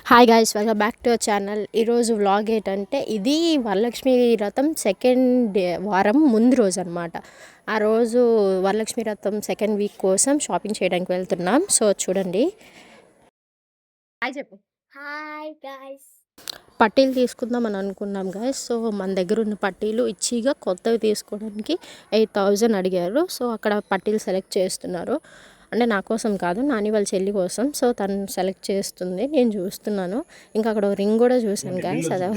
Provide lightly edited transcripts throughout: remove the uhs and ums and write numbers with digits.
Hi guys, welcome back to our channel. ఈరోజు vlog ఏంటంటే ఇది వరలక్ష్మి వ్రతం సెకండ్ వారం ముందు రోజు అనమాట. ఆ రోజు వరలక్ష్మి వ్రతం సెకండ్ వీక్ కోసం షాపింగ్ చేయడానికి వెళ్తున్నాం. సో చూడండి. హాయ్ చెప్పు. Hi guys. పట్టీలు తీసుకుందాం అని అనుకున్నాం గైస్. సో మన దగ్గర ఉన్న పట్టీలు ఇచ్చిగా కొత్తవి తీసుకోవడానికి 8,000 అడిగారు. సో అక్కడ పట్టీలు సెలెక్ట్ చేస్తున్నారు. అంటే నా కోసం కాదు, నాని వాళ్ళ చెల్లి కోసం. సో తను సెలెక్ట్ చేస్తుంది, నేను చూస్తున్నాను. ఇంకా అక్కడ రింగ్ కూడా చూసాను గైస్. అదే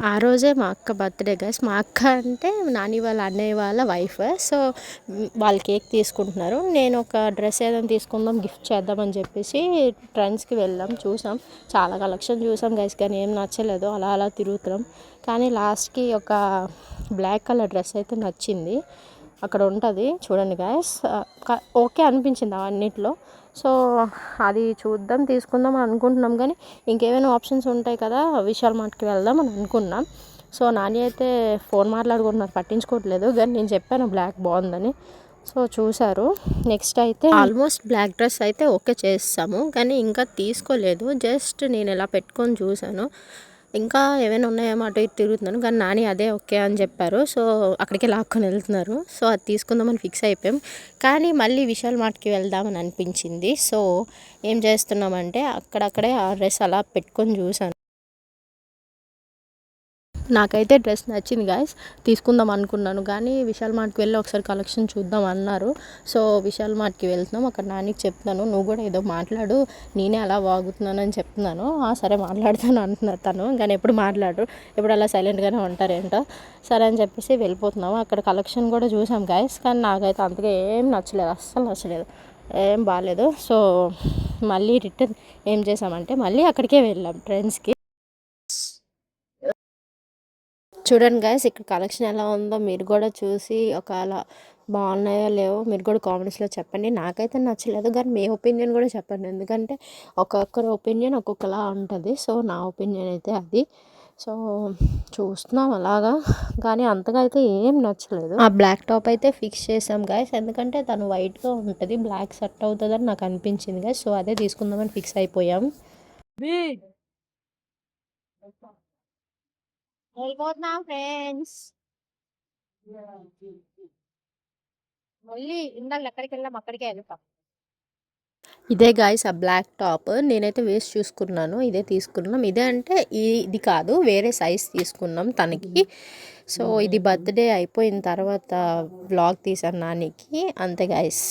ఆ రోజే మా అక్క బర్త్డే గైస్. మా అక్క అంటే నాని వాళ్ళ అన్నయ్య వాళ్ళ వైఫ్. సో వాళ్ళు కేక్ తీసుకుంటున్నారు. నేను ఒక డ్రెస్ ఏదైనా తీసుకుందాం, గిఫ్ట్ చేద్దామని చెప్పేసి ట్రెండ్స్కి వెళ్ళాం, చూసాం. చాలా కలెక్షన్ చూసాం గైస్, కానీ ఏం నచ్చలేదు. అలా అలా తిరుగుతున్నాం. కానీ లాస్ట్కి ఒక బ్లాక్ కలర్ డ్రెస్ అయితే నచ్చింది. అక్కడ ఉంటుంది చూడండి గైస్. ఓకే అనిపించింది అన్నిట్లో. సో అది చూద్దాం, తీసుకుందాం అని అనుకుంటున్నాం. కానీ ఇంకేమైనా ఆప్షన్స్ ఉంటాయి కదా, విశాల్ మార్ట్కి వెళ్దాం అని అనుకున్నాం. సో నాని అయితే ఫోన్ మాట్లాడుకుంటున్నారు, పట్టించుకోవట్లేదు. కానీ నేను చెప్పాను బ్లాక్ బాగుందని. సో చూసారు. నెక్స్ట్ అయితే ఆల్మోస్ట్ బ్లాక్ డ్రెస్ అయితే ఓకే చేస్తాము, కానీ ఇంకా తీసుకోలేదు. జస్ట్ నేను ఇలా పెట్టుకొని చూశాను. ఇంకా ఏమైనా ఉన్నాయేమో అటు ఇటు తిరుగుతున్నాను. కానీ నాని అదే ఓకే అని చెప్పారు. సో అక్కడికే లాక్కొని వెళ్తున్నారు. సో అది తీసుకుందామని ఫిక్స్ అయిపోయాం. కానీ మళ్ళీ విశాల్ మార్ట్కి వెళ్దామని అనిపించింది. సో ఏం చేస్తున్నామంటే అక్కడక్కడే ఆ డ్రెస్ అలా పెట్టుకొని చూశాను. నాకైతే డ్రెస్ నచ్చింది గాయస్, తీసుకుందాం అనుకున్నాను. కానీ విశాల్ మార్ట్కి వెళ్ళి ఒకసారి కలెక్షన్ చూద్దాం అన్నారు. సో విశాల్ మార్ట్కి వెళ్తున్నాం. అక్కడ నానికి చెప్తున్నాను, నువ్వు కూడా ఏదో మాట్లాడు, నేనే అలా వాగుతున్నాను అని చెప్తున్నాను. సరే మాట్లాడుతాను అంటున్నారు తను. కానీ ఎప్పుడు మాట్లాడరు, ఎప్పుడు అలా సైలెంట్గానే ఉంటారేంటో. సరే అని చెప్పేసి వెళ్ళిపోతున్నాము. అక్కడ కలెక్షన్ కూడా చూసాం గాయస్, కానీ నాకైతే అంతగా ఏం నచ్చలేదు, అస్సలు నచ్చలేదు, ఏం బాగాలేదు. సో మళ్ళీ రిటర్న్ ఏం చేసామంటే మళ్ళీ అక్కడికే వెళ్ళాం ట్రెండ్స్కి. చూడండి గైస్, ఇక్కడ కలెక్షన్ ఎలా ఉందో మీరు కూడా చూసి ఒకవేళ బాగున్నాయో లేవో మీరు కూడా కామెంట్స్లో చెప్పండి. నాకైతే నచ్చలేదు, కానీ మీ ఒపీనియన్ కూడా చెప్పండి. ఎందుకంటే ఒక్కొక్కరి ఒపీనియన్ ఒక్కొక్కలా ఉంటుంది. సో నా ఒపీనియన్ అయితే అది. సో చూస్తున్నాం అలాగా, కానీ అంతగా అయితే ఏం నచ్చలేదు. ఆ బ్లాక్ టాప్ అయితే ఫిక్స్ చేసాం గైస్, ఎందుకంటే తను వైట్గా ఉంటుంది, బ్లాక్ సెట్ అవుతుందని నాకు అనిపించింది గైస్. సో అదే తీసుకుందామని ఫిక్స్ అయిపోయాం. వెళ్ళిపోతున్నాం ఫ్రెండ్స్. మళ్ళీ ఇందాక ఎక్కడికి వెళ్ళాం అక్కడికే వెళ్తాం. ఇదే గాయస్ ఆ బ్లాక్ టాప్. నేనైతే వేస్ట్ చూసుకున్నాను, ఇదే తీసుకున్నాం. ఇదే అంటే ఇది కాదు, వేరే సైజ్ తీసుకున్నాం తనకి. సో ఇది బర్త్డే అయిపోయిన తర్వాత వ్లాగ్ తీసాను నానికి, అంతే గాయస్.